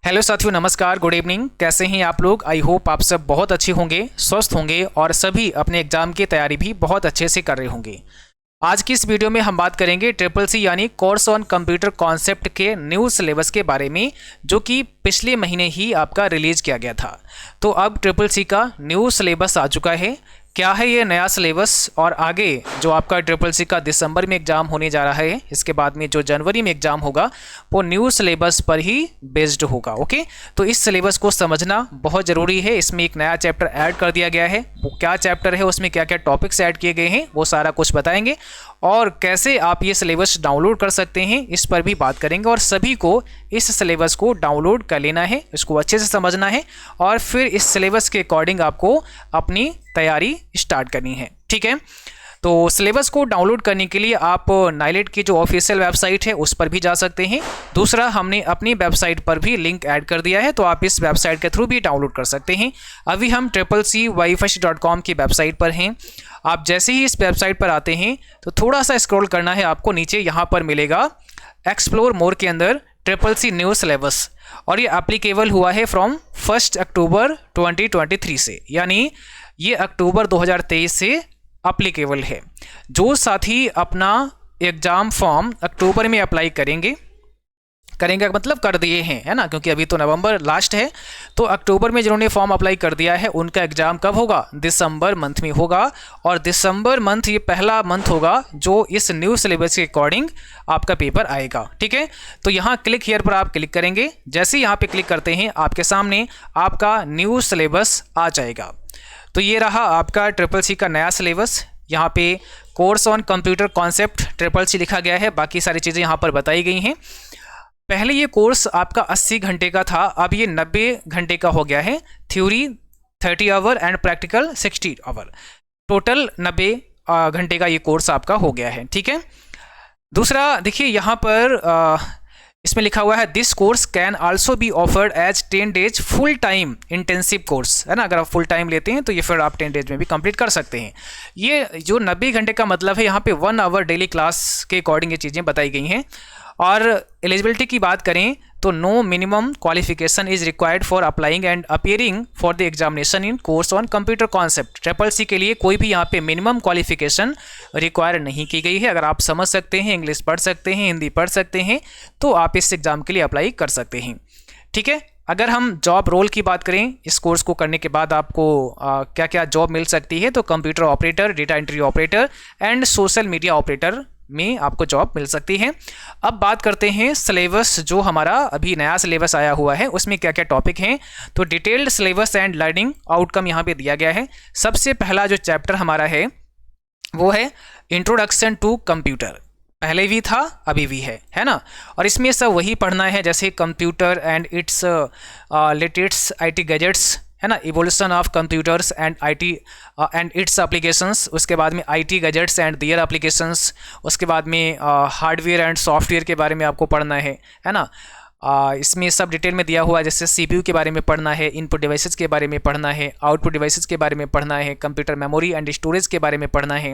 Hello साथियों, नमस्कार, good evening. कैसे हैं आप लोग? आई होप आप सब बहुत अच्छे होंगे, स्वस्थ होंगे और सभी अपने एग्जाम की तैयारी भी बहुत अच्छे से कर रहे होंगे। आज की इस वीडियो में हम बात करेंगे ट्रिपल सी यानी कोर्स ऑन कंप्यूटर कॉन्सेप्ट के न्यू सिलेबस के बारे में, जो कि पिछले महीने ही आपका रिलीज किया गया था। तो अब ट्रिपल सी का न्यू सिलेबस आ चुका है। क्या है ये नया सिलेबस और आगे जो आपका ट्रिपल सी का दिसंबर में एग्ज़ाम होने जा रहा है, इसके बाद में जो जनवरी में एग्ज़ाम होगा वो न्यू सिलेबस पर ही बेस्ड होगा। ओके, तो इस सिलेबस को समझना बहुत ज़रूरी है। इसमें एक नया चैप्टर ऐड कर दिया गया है। वो क्या चैप्टर है, उसमें क्या क्या टॉपिक्स ऐड किए गए हैं, वो सारा कुछ बताएंगे और कैसे आप ये सिलेबस डाउनलोड कर सकते हैं इस पर भी बात करेंगे। और सभी को इस सिलेबस को डाउनलोड कर लेना है, इसको अच्छे से समझना है और फिर इस सिलेबस के अकॉर्डिंग आपको अपनी तैयारी स्टार्ट करनी है। ठीक है, तो सिलेबस को डाउनलोड करने के लिए आप नाइलेट की जो ऑफिशियल वेबसाइट है उस पर भी जा सकते हैं। दूसरा, हमने अपनी वेबसाइट पर भी लिंक ऐड कर दिया है, तो आप इस वेबसाइट के थ्रू भी डाउनलोड कर सकते हैं। अभी हम CCCYFirst.com की वेबसाइट पर हैं। आप जैसे ही इस वेबसाइट पर आते हैं तो थोड़ा सा स्क्रॉल करना है आपको, नीचे यहाँ पर मिलेगा एक्सप्लोर मोर के अंदर ट्रिपल सी न्यू सिलेबस, और ये एप्लीकेबल हुआ है फ्रॉम 1 अक्टूबर 2023 से, यानी ये अक्टूबर 2023 से अप्लीकेबल है। जो साथी अपना एग्ज़ाम फॉर्म अक्टूबर में अप्लाई करेंगे मतलब कर दिए हैं, है ना, क्योंकि अभी तो नवंबर लास्ट है, तो अक्टूबर में जिन्होंने फॉर्म अप्लाई कर दिया है उनका एग्ज़ाम कब होगा? दिसंबर मंथ में होगा। और दिसंबर मंथ ये पहला मंथ होगा जो इस न्यू सिलेबस के अकॉर्डिंग आपका पेपर आएगा। ठीक है, तो यहाँ क्लिक हियर पर आप क्लिक करेंगे। जैसे ही यहाँ पे क्लिक करते हैं आपके सामने आपका न्यू सिलेबस आ जाएगा। तो ये रहा आपका ट्रिपल सी का नया सिलेबस। यहाँ पे course on computer concept triple C लिखा गया है, बाकी सारी चीज़ें यहाँ पर बताई गई हैं। पहले ये कोर्स आपका 80 घंटे का था, अब ये 90 घंटे का हो गया है। Theory 30 hour and practical 60 hour, total 90 घंटे का ये कोर्स आपका हो गया है। ठीक है, दूसरा देखिए यहाँ पर इसमें लिखा हुआ है this course can also be offered as 10 days full time intensive course, है ना। अगर आप फुल टाइम लेते हैं तो ये फिर आप 10 डेज में भी कंप्लीट कर सकते हैं। ये जो 90 घंटे का मतलब है, यहाँ पे 1 आवर डेली क्लास के अकॉर्डिंग ये चीज़ें बताई गई हैं। और एलिजिबिलिटी की बात करें तो no minimum qualification is required for applying and appearing for the examination in course on computer concept. Triple C के लिए कोई भी यहाँ पे मिनिमम क्वालिफिकेशन रिक्वायर नहीं की गई है। अगर आप समझ सकते हैं, इंग्लिश पढ़ सकते हैं, हिंदी पढ़ सकते हैं, तो आप इस एग्ज़ाम के लिए अप्लाई कर सकते हैं। ठीक है, अगर हम जॉब रोल की बात करें, इस कोर्स को करने के बाद आपको क्या क्या जॉब मिल सकती है, तो computer operator, data entry operator and social media operator में आपको जॉब मिल सकती है। अब बात करते हैं सिलेबस, जो हमारा अभी नया सिलेबस आया हुआ है उसमें क्या क्या टॉपिक हैं। तो detailed syllabus and learning outcome यहाँ पे दिया गया है। सबसे पहला जो चैप्टर हमारा है वो है इंट्रोडक्शन टू कंप्यूटर। पहले भी था, अभी भी है ना। और इसमें सब वही पढ़ना है जैसे computer and its latest IT gadgets, है ना, evolution of computers and IT and its applications. उसके बाद में IT gadgets and their applications. उसके बाद में हार्डवेयर एंड सॉफ्टवेयर के बारे में आपको पढ़ना है ना। इसमें सब डिटेल में दिया हुआ है, जैसे CPU के बारे में पढ़ना है, इनपुट डिवाइसेस के बारे में पढ़ना है, आउटपुट डिवाइसेस के बारे में पढ़ना है, कंप्यूटर मेमोरी एंड स्टोरेज के बारे में पढ़ना है।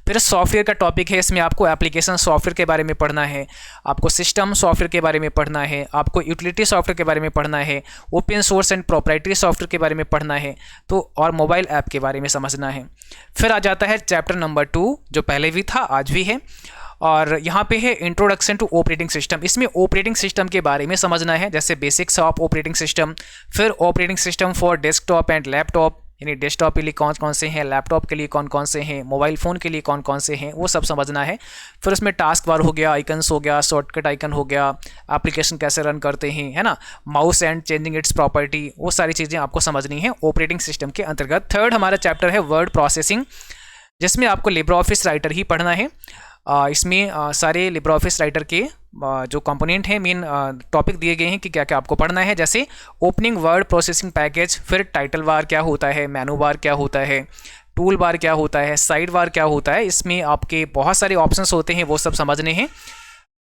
फिर सॉफ्टवेयर का टॉपिक है, इसमें आपको एप्लीकेशन सॉफ्टवेयर के बारे में पढ़ना है, आपको सिस्टम सॉफ्टवेयर के बारे में पढ़ना है, आपको यूटिलिटी सॉफ्टवेयर के बारे में पढ़ना है, open source and proprietary software के बारे में पढ़ना है, तो और मोबाइल ऐप के बारे में समझना है। फिर आ जाता है चैप्टर नंबर 2, जो पहले भी था आज भी है, और यहाँ पे है इंट्रोडक्शन टू ऑपरेटिंग सिस्टम। इसमें ऑपरेटिंग सिस्टम के बारे में समझना है, जैसे बेसिक्स ऑफ ऑपरेटिंग सिस्टम। फिर operating system for desktop and laptop, यानी डेस्कटॉप के लिए कौन कौन से हैं, लैपटॉप के लिए कौन कौन से हैं, मोबाइल फ़ोन के लिए कौन कौन से हैं, वो सब समझना है। फिर उसमें टास्क बार हो गया, आइकन्स हो गया, शॉर्टकट आइकन हो गया, एप्लीकेशन कैसे रन करते हैं, है ना, mouse and changing it's property, वो सारी चीज़ें आपको समझनी है ऑपरेटिंग सिस्टम के अंतर्गत। थर्ड हमारा चैप्टर है वर्ड प्रोसेसिंग, जिसमें आपको लिब्रे ऑफिस राइटर ही पढ़ना है। इसमें सारे लिब्रे ऑफिस राइटर के जो कंपोनेंट हैं, मेन टॉपिक दिए गए हैं कि क्या क्या आपको पढ़ना है, जैसे ओपनिंग वर्ड प्रोसेसिंग पैकेज, फिर टाइटल बार क्या होता है, मेनू बार क्या होता है, टूल बार क्या होता है, साइड बार क्या होता है। इसमें आपके बहुत सारे ऑप्शंस होते हैं, वो सब समझने हैं।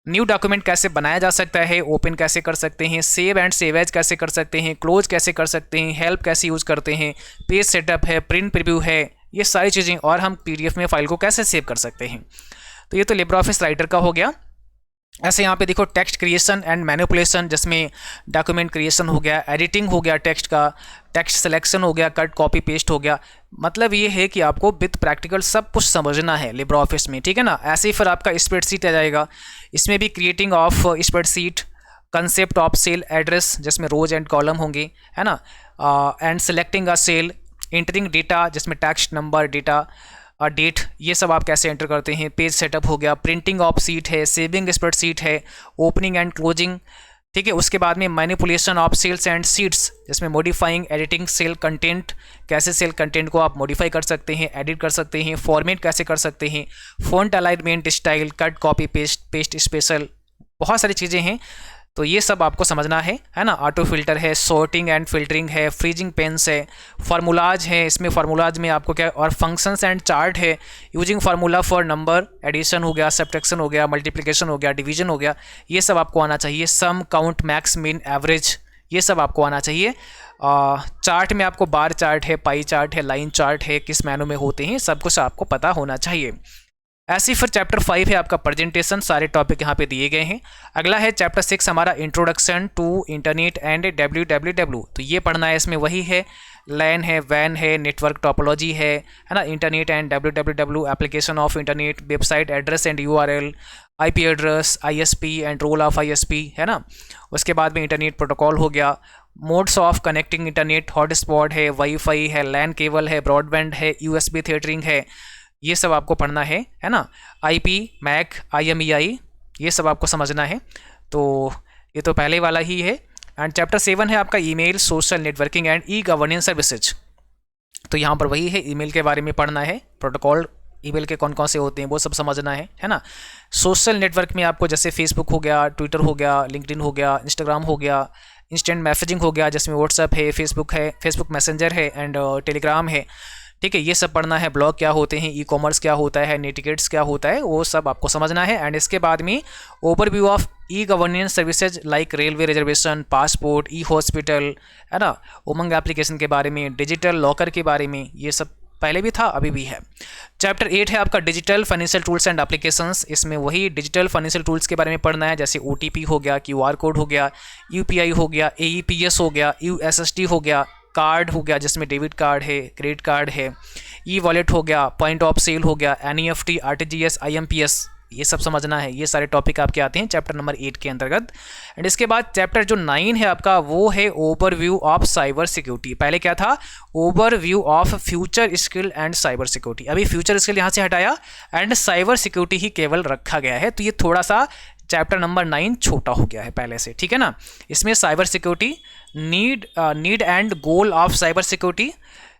न्यू डॉक्यूमेंट कैसे बनाया जा सकता है, ओपन कैसे कर सकते हैं, सेव एंड सेव एज कैसे कर सकते हैं, क्लोज कैसे कर सकते हैं, हेल्प कैसे यूज़ करते हैं, पेज सेटअप है, प्रिंट प्रीव्यू है, ये सारी चीज़ें, और हम PDF में फाइल को कैसे सेव कर सकते हैं। तो ये तो लिब्रे ऑफिस राइटर का हो गया। ऐसे यहाँ पे देखो टेक्स्ट क्रिएशन एंड मैनिपुलेशन, जिसमें डॉक्यूमेंट क्रिएशन हो गया, एडिटिंग हो गया टेक्स्ट का, टेक्स्ट सिलेक्शन हो गया, कट कॉपी पेस्ट हो गया। मतलब ये है कि आपको विद प्रैक्टिकल सब कुछ समझना है लिब्रा ऑफिस में, ठीक है ना। ऐसे ही फिर आपका स्प्रेडशीट आ जाएगा, इसमें भी creating of spreadsheet, concept of cell address जिसमें रोज एंड कॉलम होंगे, है ना, and selecting a cell, entering data जिसमें टेक्स्ट नंबर, डेटा, डेट, ये सब आप कैसे एंटर करते हैं। पेज सेटअप हो गया, प्रिंटिंग ऑफ सीट है, सेविंग स्प्रेडशीट है, ओपनिंग एंड क्लोजिंग, ठीक है। उसके बाद में manipulation of cells and sheets, जिसमें मॉडिफाइंग एडिटिंग सेल कंटेंट, कैसे सेल कंटेंट को आप मॉडिफाई कर सकते हैं, एडिट कर सकते हैं, फॉर्मेट कैसे कर सकते हैं, font alignment style, cut copy paste special, बहुत सारी चीज़ें हैं। तो ये सब आपको समझना है ना। ऑटो फिल्टर है, सॉर्टिंग एंड फिल्टरिंग है, फ्रीजिंग पेन्स है, फार्मूलाज है, इसमें फार्मूलाज में आपको क्या, और फंक्शंस एंड चार्ट है, using formula for number, addition हो गया, सब्ट्रैक्शन हो गया, मल्टीप्लिकेशन हो गया, डिवीजन हो गया, ये सब आपको आना चाहिए। सम, काउंट, मैक्स, मीन, एवरेज, ये सब आपको आना चाहिए। चार्ट में आपको बार चार्ट है, पाई चार्ट है, लाइन चार्ट है, किस मैनू में होते हैं, सब कुछ आपको पता होना चाहिए। ऐसे ही फिर चैप्टर 5 है आपका प्रेजेंटेशन, सारे टॉपिक यहाँ पे दिए गए हैं। अगला है चैप्टर 6 हमारा introduction to internet and WWW, तो ये पढ़ना है। इसमें वही है, लैन है, वैन है, नेटवर्क टोपोलॉजी है ना, internet and WWW, application of internet, website address and URL, IP address, ISP and role of ISP, है ना। उसके बाद में इंटरनेट प्रोटोकॉल हो गया, modes of connecting internet, hotspot है, वाईफाई है, लैन केबल है, ब्रॉडबैंड है, USB थिएटरिंग है, ये सब आपको पढ़ना है ना। IP, मैक, IMEI, ये सब आपको समझना है। तो ये तो पहले वाला ही है। एंड चैप्टर 7 है आपका email, social networking and governance services, तो यहाँ पर वही है, ईमेल के बारे में पढ़ना है, प्रोटोकॉल ईमेल के कौन कौन से होते हैं वो सब समझना है ना। सोशल नेटवर्क में आपको जैसे फेसबुक हो गया, ट्विटर हो गया, लिंक्डइन हो गया, इंस्टाग्राम हो गया, इंस्टेंट मैसेजिंग हो गया जिसमें व्हाट्सएप है, फेसबुक मैसेंजर है एंड टेलीग्राम है, ठीक है, ये सब पढ़ना है। ब्लॉग क्या होते हैं, ई-कॉमर्स क्या होता है, नेटिकेट्स क्या होता है, वो सब आपको समझना है। एंड इसके बाद में overview of governance services like railway reservation, passport, hospital, है ना, उमंग एप्लीकेशन के बारे में, डिजिटल लॉकर के बारे में, ये सब पहले भी था अभी भी है। चैप्टर 8 है आपका digital financial tools and applications, इसमें वही डिजिटल फाइनेंशियल टूल्स के बारे में पढ़ना है, जैसे OTP हो गया, QR कोड हो गया, UPI हो गया, AEPS हो गया, USSD हो गया, कार्ड हो गया जिसमें डेबिट कार्ड है, क्रेडिट कार्ड है, वॉलेट हो गया, पॉइंट ऑफ सेल हो गया, NEFT, RTGS, IMPS, ये सब समझना है। ये सारे टॉपिक आपके आते हैं चैप्टर नंबर 8 के अंतर्गत। एंड इसके बाद चैप्टर जो 9 है आपका, वो है ओवरव्यू ऑफ साइबर सिक्योरिटी। पहले क्या था, overview of future skill and cyber security, अभी फ्यूचर स्किल यहाँ से हटाया एंड साइबर सिक्योरिटी ही केवल रखा गया है। तो ये थोड़ा सा चैप्टर नंबर 9 छोटा हो गया है पहले से, ठीक है ना। इसमें cyber security, need and goal of cyber security,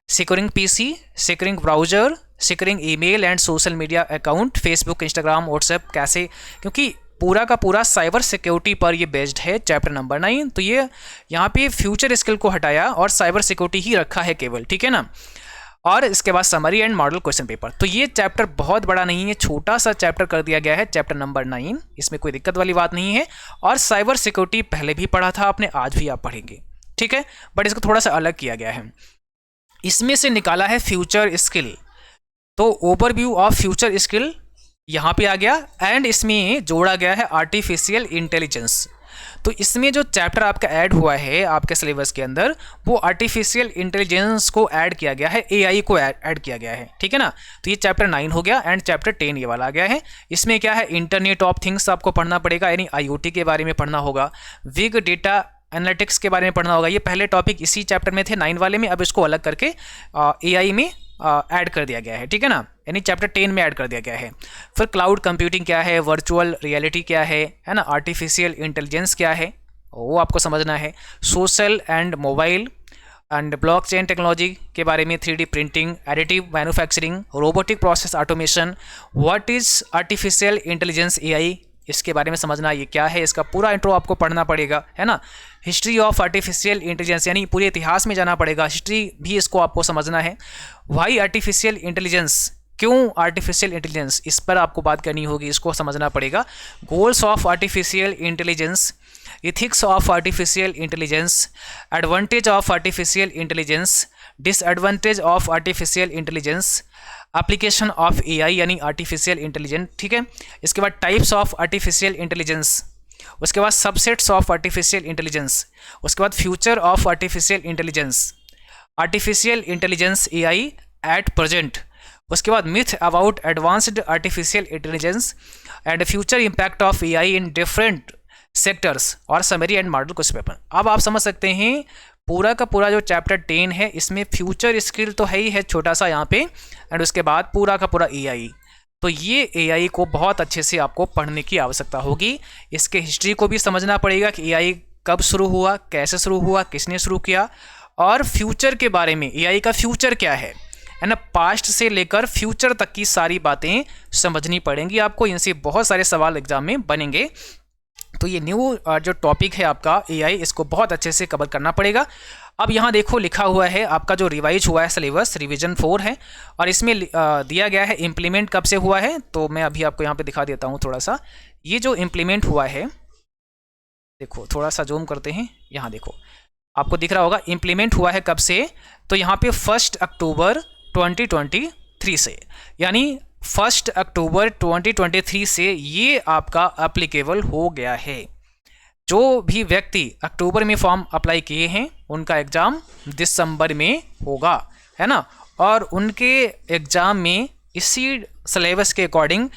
securing PC, securing browser, securing email and social media account, Facebook, Instagram, WhatsApp, कैसे, क्योंकि पूरा का पूरा साइबर सिक्योरिटी पर ये बेस्ड है चैप्टर नंबर 9। तो ये यहाँ पे फ्यूचर स्किल को हटाया और साइबर सिक्योरिटी ही रखा है केवल, ठीक है ना। और इसके बाद summary and model question paper. तो ये चैप्टर बहुत बड़ा नहीं है, छोटा सा चैप्टर कर दिया गया है चैप्टर नंबर 9, इसमें कोई दिक्कत वाली बात नहीं है। और साइबर सिक्योरिटी पहले भी पढ़ा था आपने, आज भी आप पढ़ेंगे, ठीक है, बट इसको थोड़ा सा अलग किया गया है। इसमें से निकाला है फ्यूचर स्किल, तो ओवरव्यू ऑफ फ्यूचर स्किल यहाँ पे आ गया एंड इसमें जोड़ा गया है आर्टिफिशियल इंटेलिजेंस। तो इसमें जो चैप्टर आपका ऐड हुआ है आपके सिलेबस के अंदर, वो आर्टिफिशियल इंटेलिजेंस को ऐड किया गया है, AI को ऐड किया गया है, ठीक है ना। तो ये चैप्टर 9 हो गया एंड चैप्टर 10 ये वाला आ गया है। इसमें क्या है, इंटरनेट ऑफ थिंग्स आपको पढ़ना पड़ेगा, यानी IoT के बारे में पढ़ना होगा, बिग डेटा एनालिटिक्स के बारे में पढ़ना होगा। ये पहले टॉपिक इसी चैप्टर में थे 9 वाले में, अब इसको अलग करके AI में ऐड कर दिया गया है, ठीक है ना, यानी चैप्टर 10 में ऐड कर दिया गया है। फिर क्लाउड कंप्यूटिंग क्या है, वर्चुअल रियलिटी क्या है ना, आर्टिफिशियल इंटेलिजेंस क्या है, वो आपको समझना है। Social and mobile and blockchain technology के बारे में, 3D printing, additive manufacturing, robotic process automation, what is artificial intelligence AI, इसके बारे में समझना ये क्या है, इसका पूरा इंट्रो आपको पढ़ना पड़ेगा, है ना। हिस्ट्री ऑफ आर्टिफिशियल इंटेलिजेंस, यानी पूरे इतिहास में जाना पड़ेगा, हिस्ट्री भी इसको आपको समझना है। वाई आर्टिफिशियल इंटेलिजेंस, क्यों आर्टिफिशियल इंटेलिजेंस, इस पर आपको बात करनी होगी, इसको समझना पड़ेगा। Goals of artificial intelligence, ethics of artificial intelligence, advantage of artificial intelligence, disadvantage of artificial intelligence, application of AI यानी आर्टिफिशियल इंटेलिजेंस, ठीक है। इसके बाद टाइप्स ऑफ आर्टिफिशियल इंटेलिजेंस, उसके बाद सबसेट्स ऑफ आर्टिफिशियल इंटेलिजेंस, उसके बाद future of artificial intelligence, artificial intelligence AI at present, उसके बाद myth about advanced artificial intelligence and future impact of AI in different sectors और summary and model question paper. अब आप समझ सकते हैं पूरा का पूरा जो चैप्टर 10 है इसमें फ्यूचर स्किल तो है ही है छोटा सा यहाँ पे, एंड उसके बाद पूरा का पूरा एआई। तो ये एआई को बहुत अच्छे से आपको पढ़ने की आवश्यकता होगी। इसके हिस्ट्री को भी समझना पड़ेगा कि एआई कब शुरू हुआ, कैसे शुरू हुआ, किसने शुरू किया, और फ्यूचर के बारे में एआई का फ्यूचर क्या है ना, पास्ट से लेकर फ्यूचर तक की सारी बातें समझनी पड़ेंगी आपको। इनसे बहुत सारे सवाल एग्जाम में बनेंगे। तो ये न्यू जो टॉपिक है आपका एआई, इसको बहुत अच्छे से कवर करना पड़ेगा। अब यहाँ देखो लिखा हुआ है आपका जो रिवाइज हुआ है सिलेबस, रिवीजन 4 है, और इसमें दिया गया है इम्प्लीमेंट कब से हुआ है। तो मैं अभी आपको यहाँ पे दिखा देता हूँ थोड़ा सा। ये जो इम्प्लीमेंट हुआ है, देखो थोड़ा सा जूम करते हैं, यहाँ देखो आपको दिख रहा होगा इम्प्लीमेंट हुआ है कब से। तो यहाँ पे 1 अक्टूबर 2023 से, यानी 1 अक्टूबर 2023 से ये आपका एप्लीकेबल हो गया है। जो भी व्यक्ति अक्टूबर में फॉर्म अप्लाई किए हैं उनका एग्ज़ाम दिसंबर में होगा, है ना, और उनके एग्ज़ाम में इसी सिलेबस के अकॉर्डिंग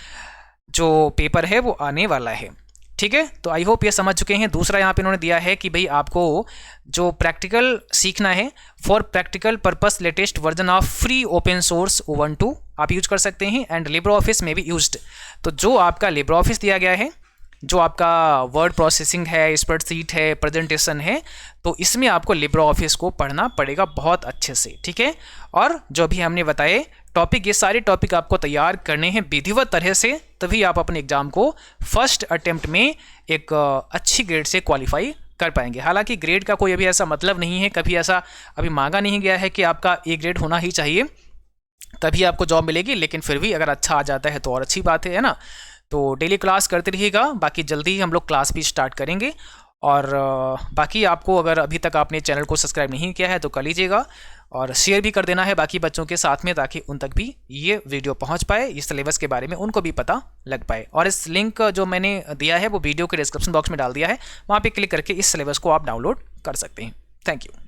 जो पेपर है वो आने वाला है, ठीक है। तो आई होप ये समझ चुके हैं। दूसरा यहाँ पे इन्होंने दिया है कि भाई आपको जो प्रैक्टिकल सीखना है, for practical purpose latest version of free open source Ubuntu आप यूज कर सकते हैं, एंड लिब्रे ऑफिस में भी यूज्ड। तो जो आपका लिब्रे ऑफिस दिया गया है, जो आपका वर्ड प्रोसेसिंग है, स्प्रेडशीट है, प्रेजेंटेशन है, तो इसमें आपको लिब्रे ऑफिस को पढ़ना पड़ेगा बहुत अच्छे से, ठीक है। और जो भी हमने बताए टॉपिक, ये सारे टॉपिक आपको तैयार करने हैं विधिवत तरह से, तभी आप अपने एग्जाम को फर्स्ट अटेम्प्ट में एक अच्छी ग्रेड से क्वालिफाई कर पाएंगे। हालांकि ग्रेड का कोई अभी ऐसा मतलब नहीं है, कभी ऐसा अभी मांगा नहीं गया है कि आपका ए ग्रेड होना ही चाहिए तभी आपको जॉब मिलेगी, लेकिन फिर भी अगर अच्छा आ जाता है तो और अच्छी बात है ना। तो डेली क्लास करते रहिएगा, बाकी जल्दी ही हम लोग क्लास भी स्टार्ट करेंगे। और बाकी आपको अगर अभी तक आपने चैनल को सब्सक्राइब नहीं किया है तो कर लीजिएगा, और शेयर भी कर देना है बाकी बच्चों के साथ में, ताकि उन तक भी ये वीडियो पहुंच पाए, इस सिलेबस के बारे में उनको भी पता लग पाए। और इस लिंक जो मैंने दिया है वो वीडियो के डिस्क्रिप्शन बॉक्स में डाल दिया है, वहाँ पे क्लिक करके इस सिलेबस को आप डाउनलोड कर सकते हैं। Thank you.